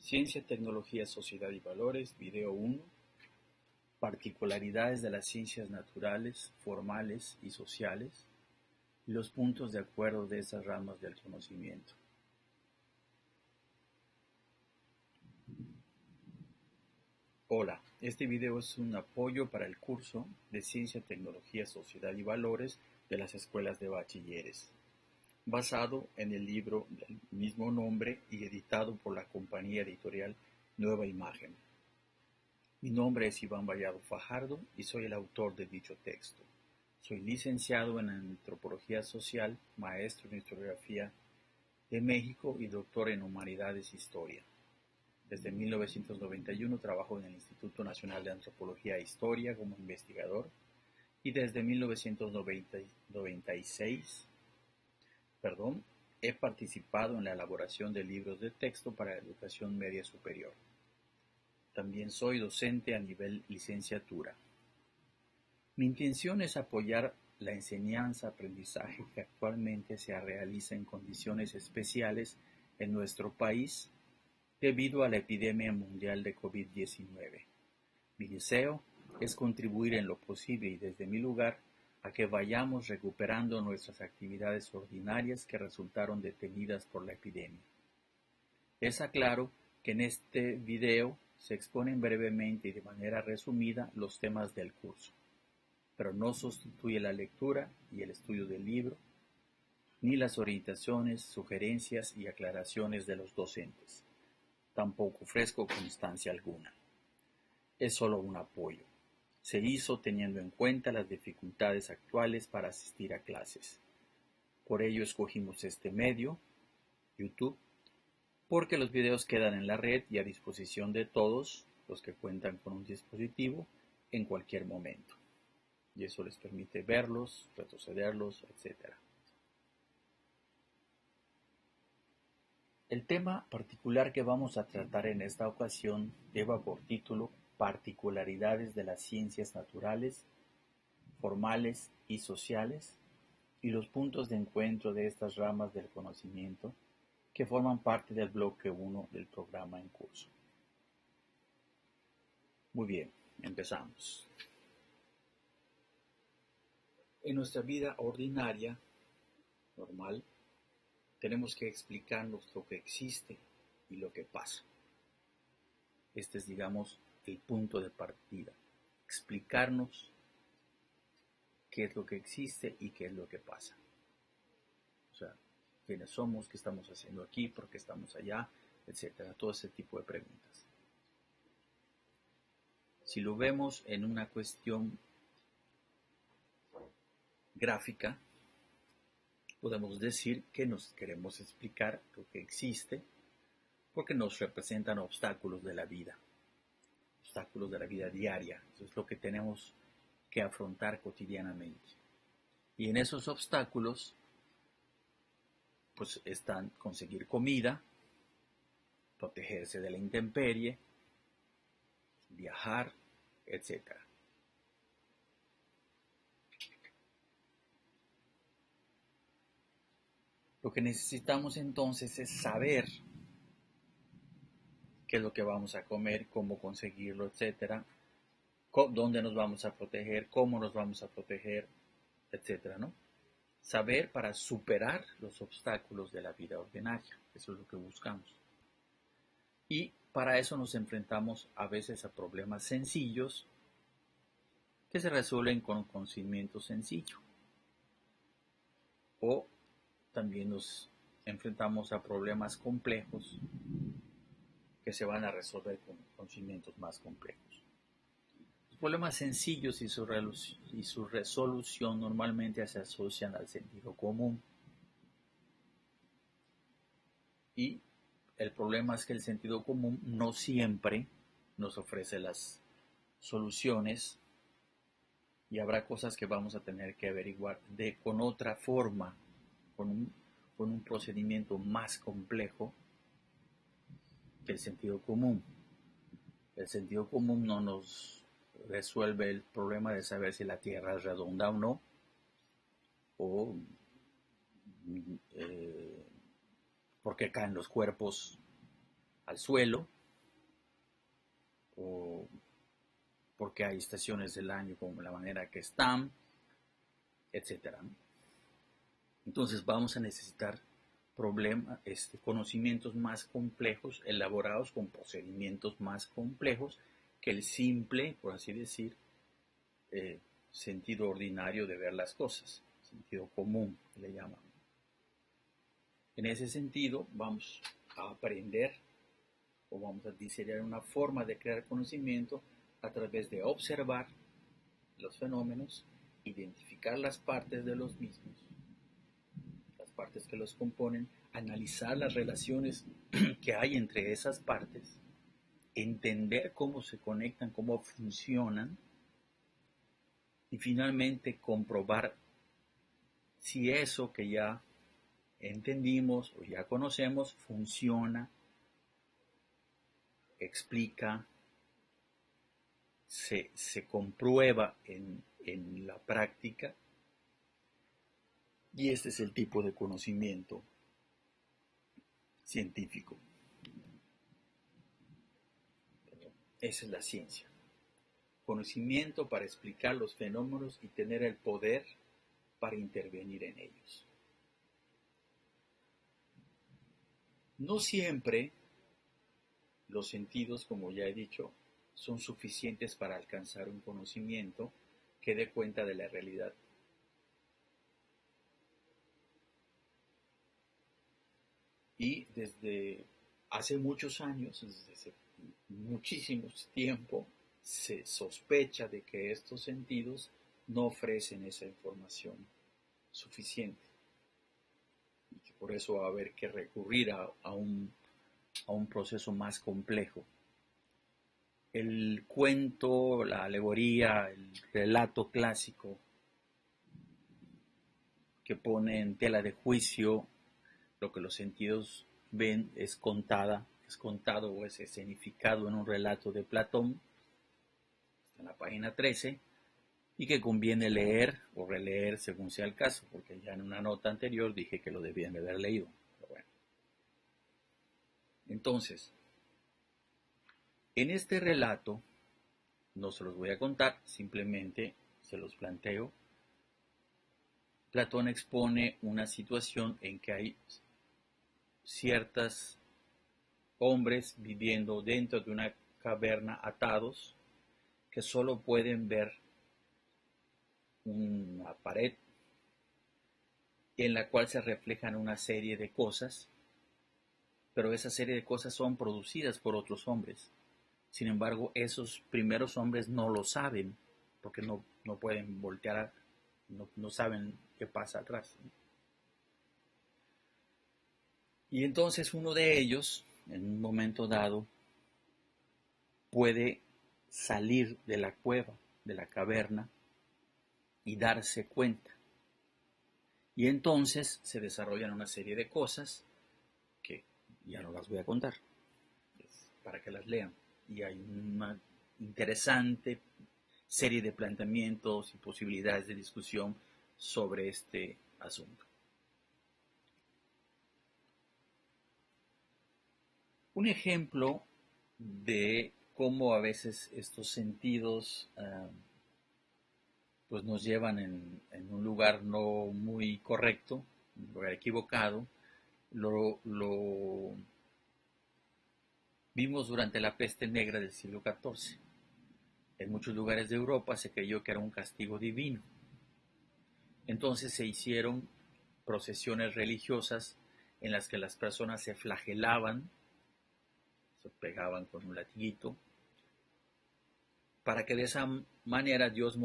Ciencia, Tecnología, Sociedad y Valores, Video 1. Particularidades de las ciencias naturales, formales y sociales, y los puntos de acuerdo de esas ramas del conocimiento. Hola, este video es un apoyo para el curso de Ciencia, Tecnología, Sociedad y Valores de las escuelas de bachilleres, basado en el libro del mismo nombre y editado por la compañía editorial Nueva Imagen. Mi nombre es Iván Vallado Fajardo y soy el autor de dicho texto. Soy licenciado en Antropología Social, maestro en Historiografía de México y doctor en Humanidades e Historia. Desde 1991 trabajo en el Instituto Nacional de Antropología e Historia como investigador y desde 1996 he participado en la elaboración de libros de texto para la educación media superior. También soy docente a nivel licenciatura. Mi intención es apoyar la enseñanza-aprendizaje que actualmente se realiza en condiciones especiales en nuestro país debido a la epidemia mundial de COVID-19. Mi deseo es contribuir en lo posible y desde mi lugar a que vayamos recuperando nuestras actividades ordinarias que resultaron detenidas por la epidemia. Les aclaro que en este video se exponen brevemente y de manera resumida los temas del curso, pero no sustituye la lectura y el estudio del libro, ni las orientaciones, sugerencias y aclaraciones de los docentes. Tampoco ofrezco constancia alguna. Es solo un apoyo. Se hizo teniendo en cuenta las dificultades actuales para asistir a clases. Por ello escogimos este medio, YouTube, porque los videos quedan en la red y a disposición de todos los que cuentan con un dispositivo en cualquier momento. Y eso les permite verlos, retrocederlos, etc. El tema particular que vamos a tratar en esta ocasión lleva por título Particularidades de las ciencias naturales, formales y sociales, y los puntos de encuentro de estas ramas del conocimiento que forman parte del bloque 1 del programa en curso. Muy bien, empezamos. En nuestra vida ordinaria, normal, tenemos que explicarnos lo que existe y lo que pasa. Este es, digamos, el punto de partida. Explicarnos qué es lo que existe y qué es lo que pasa. O sea, quiénes somos, qué estamos haciendo aquí, por qué estamos allá, etcétera. Todo ese tipo de preguntas. Si lo vemos en una cuestión gráfica, podemos decir que nos queremos explicar lo que existe porque nos representan obstáculos de la vida diaria. Eso es lo que tenemos que afrontar cotidianamente. Y en esos obstáculos, pues están conseguir comida, protegerse de la intemperie, viajar, etc. Lo que necesitamos entonces es saber qué es lo que vamos a comer, cómo conseguirlo, etc. Dónde nos vamos a proteger, cómo nos vamos a proteger, etc. ¿no? Saber para superar los obstáculos de la vida ordinaria. Eso es lo que buscamos. Y para eso nos enfrentamos a veces a problemas sencillos que se resuelven con un conocimiento sencillo. O también nos enfrentamos a problemas complejos que se van a resolver con conocimientos más complejos. Los problemas sencillos y su resolución normalmente se asocian al sentido común. Y el problema es que el sentido común no siempre nos ofrece las soluciones y habrá cosas que vamos a tener que averiguar con otra forma, con un procedimiento más complejo que el sentido común. El sentido común no nos resuelve el problema de saber si la Tierra es redonda o no, o por qué caen los cuerpos al suelo, o porque hay estaciones del año como la manera que están, etcétera, ¿no? Entonces vamos a necesitar conocimientos más complejos, elaborados con procedimientos más complejos que el simple, por así decir, eh, sentido ordinario de ver las cosas, sentido común, le llaman. En ese sentido, vamos a aprender o vamos a diseñar una forma de crear conocimiento a través de observar los fenómenos, identificar las partes de los mismos, las partes que los componen, analizar las relaciones que hay entre esas partes, entender cómo se conectan, cómo funcionan y finalmente comprobar si eso que ya entendimos o ya conocemos funciona, explica, se comprueba en la práctica, y este es el tipo de conocimiento científico. Esa es la ciencia. Conocimiento para explicar los fenómenos y tener el poder para intervenir en ellos. No siempre los sentidos, como ya he dicho, son suficientes para alcanzar un conocimiento que dé cuenta de la realidad. Y desde hace muchos años, desde hace muchísimo tiempo, se sospecha de que estos sentidos no ofrecen esa información suficiente. Y que por eso va a haber que recurrir a un proceso más complejo. El cuento, la alegoría, el relato clásico que pone en tela de juicio lo que los sentidos ven es contado o es escenificado en un relato de Platón, está en la página 13, y que conviene leer o releer según sea el caso, porque ya en una nota anterior dije que lo debían de haber leído. Pero bueno. Entonces, en este relato, no se los voy a contar, simplemente se los planteo. Platón expone una situación en que hay ciertos hombres viviendo dentro de una caverna atados que solo pueden ver una pared en la cual se reflejan una serie de cosas, pero esa serie de cosas son producidas por otros hombres. Sin embargo, esos primeros hombres no lo saben, porque no pueden voltear, no saben qué pasa atrás. Y entonces uno de ellos, en un momento dado, puede salir de la cueva, de la caverna, y darse cuenta. Y entonces se desarrollan una serie de cosas que ya no las voy a contar, para que las lean. Y hay una interesante serie de planteamientos y posibilidades de discusión sobre este asunto. Un ejemplo de cómo a veces estos sentidos pues nos llevan en un lugar no muy correcto, un lugar equivocado, lo vimos durante la peste negra del siglo XIV. En muchos lugares de Europa se creyó que era un castigo divino. Entonces se hicieron procesiones religiosas en las que las personas se flagelaban, se pegaban con un latiguito, para que de esa manera Dios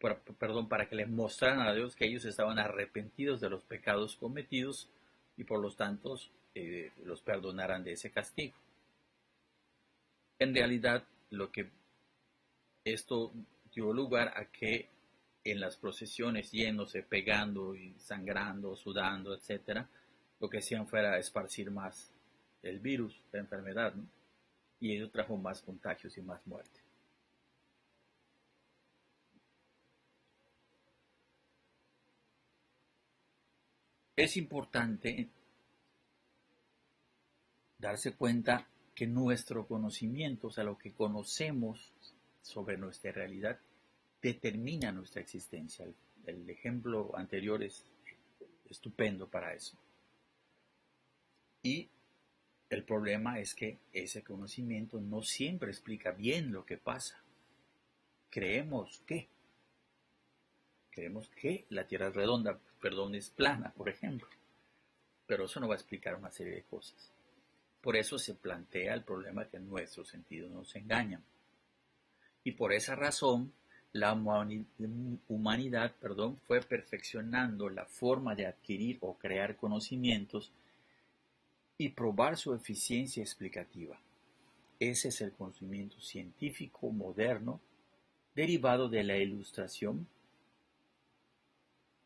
para que les mostraran a Dios que ellos estaban arrepentidos de los pecados cometidos y por los tantos los perdonaran de ese castigo. En realidad, lo que esto dio lugar a que en las procesiones, yéndose, pegando y sangrando, sudando, etcétera, lo que hacían fuera esparcir más el virus, la enfermedad, ¿no? Y ello trajo más contagios y más muerte. Es importante darse cuenta que nuestro conocimiento, o sea, lo que conocemos sobre nuestra realidad, determina nuestra existencia. El ejemplo anterior es estupendo para eso. Y el problema es que ese conocimiento no siempre explica bien lo que pasa. Creemos que la Tierra es redonda, perdón, es plana, por ejemplo. Pero eso no va a explicar una serie de cosas. Por eso se plantea el problema que nuestros sentidos nos engañan. Y por esa razón, la humanidad fue perfeccionando la forma de adquirir o crear conocimientos y probar su eficiencia explicativa. Ese es el conocimiento científico moderno derivado de la ilustración,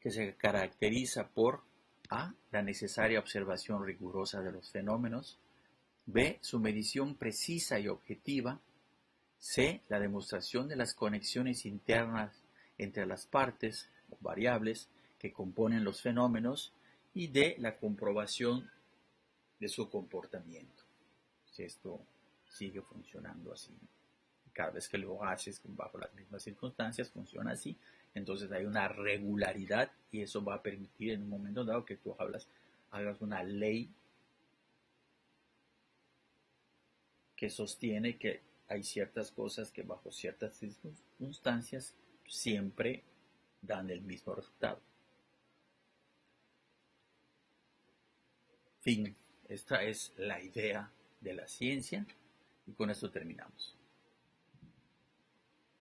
que se caracteriza por A. La necesaria observación rigurosa de los fenómenos. B. Su medición precisa y objetiva. C. La demostración de las conexiones internas entre las partes o variables que componen los fenómenos. Y D. La comprobación de su comportamiento. Si esto sigue funcionando así, cada vez que lo haces bajo las mismas circunstancias, funciona así, entonces hay una regularidad y eso va a permitir en un momento dado que tú hagas una ley que sostiene que hay ciertas cosas que bajo ciertas circunstancias siempre dan el mismo resultado. Fin, esta es la idea de la ciencia y con esto terminamos.